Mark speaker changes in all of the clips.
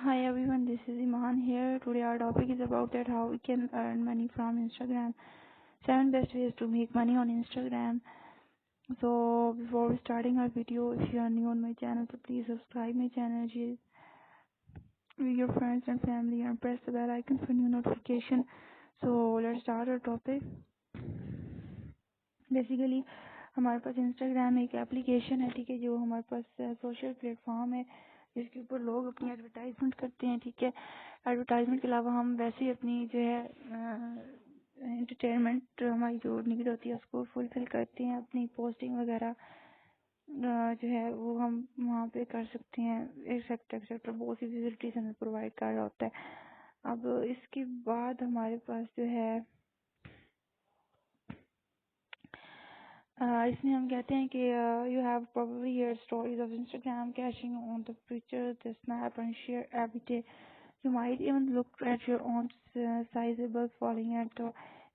Speaker 1: Hi everyone, this is Iman here. Today our topic is about that how we can earn money from Instagram. 7 best ways to make money on Instagram. So before we starting our video, if you are new on my channel, so please subscribe my channel, share with your friends and family and press the bell icon for new notification. So let's start our topic. Basically हमारे पास Instagram एक application है, ठीक है, जो हमारे पास social platform है जिसके ऊपर लोग अपनी एडवर्टाइजमेंट करते हैं, ठीक है। एडवर्टाइजमेंट के अलावा हम वैसे ही अपनी जो है एंटरटेनमेंट हमारी जो नीड होती है उसको फुलफिल करते हैं। अपनी पोस्टिंग वगैरह जो है वो हम वहाँ पे कर सकते हैं। एक्सेप्ट एक्सेप्ट बहुत सी फैसिलिटीज हमें प्रोवाइड कर रहा होता है। अब इसके बाद हमारे पास जो है इसमें हम कहते हैं कि you have probably heard stories of Instagram cashing on the picture, the snap and share every day. You might even look at your own sizable following and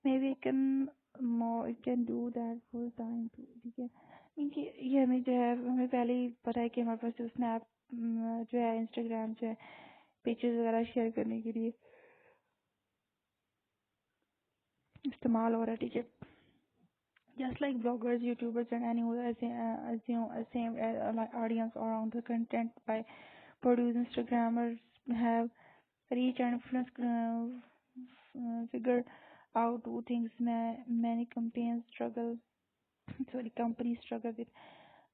Speaker 1: maybe you can do that full time too, ठीक है। क्योंकि ये हमें जो है हमें पहले ही पता है कि हमारे पास जो स्नैप जो है इंस्टाग्राम जो है पिक्चर्स वगैरह शेयर करने के लिए इस्तेमाल हो रहा है, ठीक है। Just like bloggers, YouTubers, and anyone same audience around the content by producing Instagrammers have reach and influence figured out two things many companies struggle with.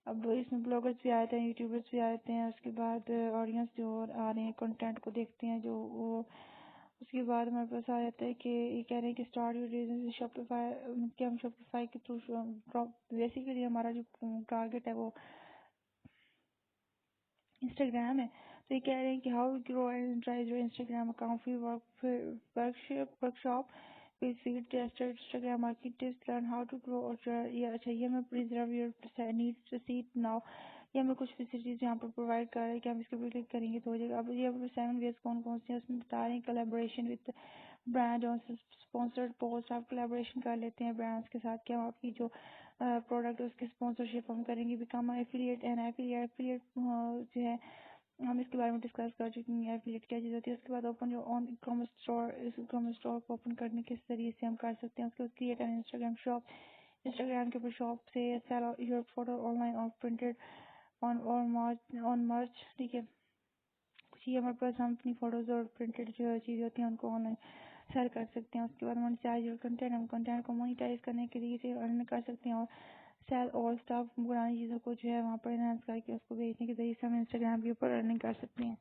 Speaker 1: अब इसमें ब्लॉगर्स भी आते हैं, यूट्यूबर्स भी आते हैं, उसके बाद ऑडियंस जो आ रहे हैं कंटेंट को देखते हैं जो वो उसके बाद हमारे पास आ जाता है कि ये कह रहे हैं कि स्टार्ट योर बिजनेस शॉपिफाई कि हम शॉपिफाई के थ्रू बेसिकली हमारा जो टारगेट है वो इंस्टाग्राम है। तो ये कह रहे हैं कि how grow and drive your Instagram account free workshop with field tester Instagram market tips learn how to grow और ये अच्छा ये हमें reserve your needs to see now ये हमें कुछ फैसिलिटीज यहाँ पर प्रोवाइड कर रहे हैं कि हम इसके ऊपर क्लिक करेंगे तो हो जाएगा। अब ये 7 वेज कौन कौन से हैं उसमें बता रहे हैं। कोलैबोरेशन विद ब्रांड और स्पॉन्सर्ड पोस्ट, आप कोलैबोरेशन कर लेते हैं ब्रांड्स के साथ कि हम आपकी जो प्रोडक्ट है उसकी स्पॉन्सरशिप हम करेंगे। बिकम एफिलिएट एंड एफिलिएट जो है हम इसके बारे में डिस्कस कर चुके हैं एफिलिएट क्या चीज़ होती है। उसके बाद ओपन जो ऑन ई-कॉमर्स स्टोर, इस ई-कॉमर्स स्टोर को ओपन करने के जरिए से हम कर सकते हैं। उसके बाद create an Instagram shop, Instagram के ऊपर शॉप से सेल योर फोटो ऑनलाइन और प्रिंटेड ऑन मर्च, ठीक है। कुछ ये हमारे पास हम अपनी फोटोज और प्रिंटेड जो चीज़ें होती हैं उनको ऑनलाइन सेल कर सकते हैं। उसके बाद मोनेटाइज योर कंटेंट, हम कंटेंट को मोनेटाइज करने के लिए से अर्न कर सकते हैं। और सेल और स्टाफ पुरानी चीज़ों को जो है वहाँ पर एनहांस करके उसको बेचने के जरिए से हम इंस्टाग्राम के ऊपर अर्निंग कर सकते हैं।